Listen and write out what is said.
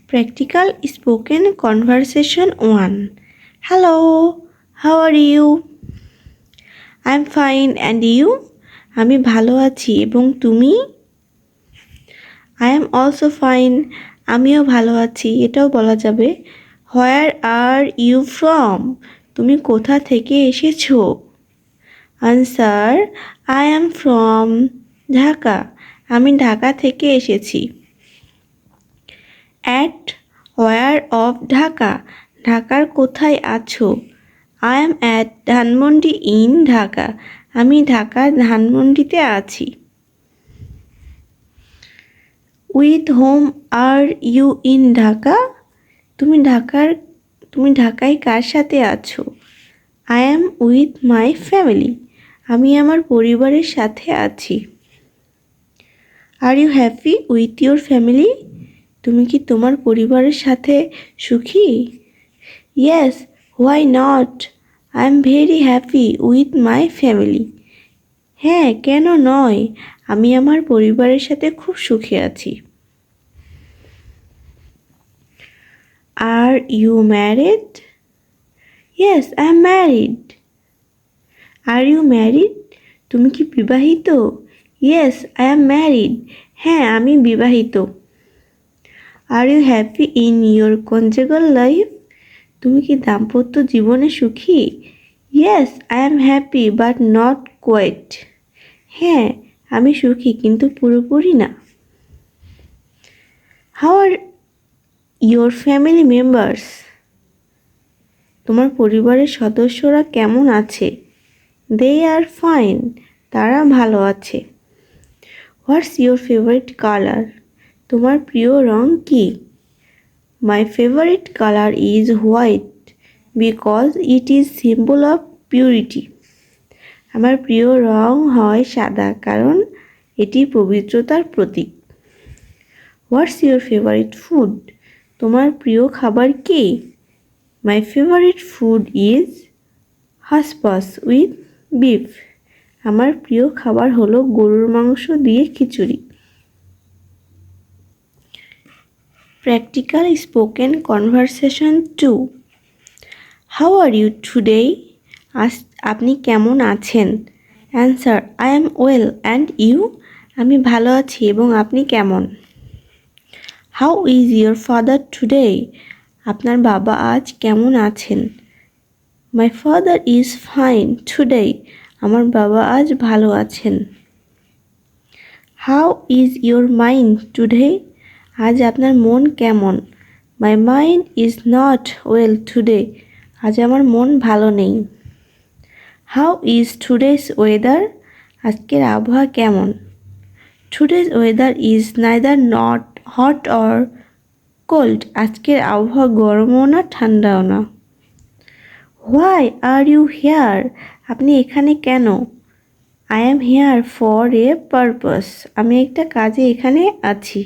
Practical Spoken Conversation 1. Hello, how are you? I'm fine and you? আমি ভালো আছি এবং তুমি? I am also fine. আমিও ভালো আছি এটাও বলা যাবে। Where are you from? তুমি কোথা থেকে এসেছো? Answer: I am from Dhaka. আমি ঢাকা থেকে এসেছি। At where of Dhaka? ঢাকার কোথায় আছো? I am at Dhanmondi in Dhaka. আমি ঢাকার ধানমন্ডিতে আছি। With whom are you in Dhaka? তুমি ঢাকায় কার সাথে আছো? I am with my family. আমি আমার পরিবারের সাথে আছি। Are you happy with your family? তুমি কি তোমার পরিবারের সাথে সুখী? Yes, why not? I am very happy with my family. হ্যাঁ, কেন নয়? আমি আমার পরিবারের সাথে খুব সুখী আছি। Are you married? Yes, I am married. Are you married? তুমি কি বিবাহিত? Yes, I am married. হ্যাঁ, আমি বিবাহিত। Are you happy in your conjugal life? তুমি কি দাম্পত্য জীবনে সুখী? Yes, I am happy but not quite. হ্যাঁ, আমি সুখী কিন্তু পুরোপুরি না। How are your family members? তোমার পরিবারের সদস্যরা কেমন আছে? They are fine. তারা ভালো আছে। What's your favorite color? তোমার প্রিয় রং কি? My favorite color is white because it is symbol of purity. আমার প্রিয় রং হয় সাদা কারণ এটি পবিত্রতার প্রতীক। What's your favorite food? তোমার প্রিয় খাবার কি? My favorite food is haspas with beef. আমার প্রিয় খাবার হলো গরুর মাংস দিয়ে খিচুড়ি। Practical Spoken Conversation 2. How are you today? আপনি কেমন আছেন? Answer: I am well and you? আমি ভালো আছি এবং আপনি কেমন? How is your father today? আপনার বাবা আজ কেমন আছেন? My father is fine today. আমার বাবা আজ ভালো আছেন। How is your mind today? আজ আপনার মন কেমন? My mind is not well today. আজ আমার মন ভালো নেই। How is today's weather? আজকের আবহাওয়া কেমন? Today's weather is neither not hot or cold. আজকের আবহাওয়া গরমও না ঠান্ডাও না। Why are you here? আপনি এখানে কেন? I am here for a purpose. আমি একটা কাজে এখানে আছি।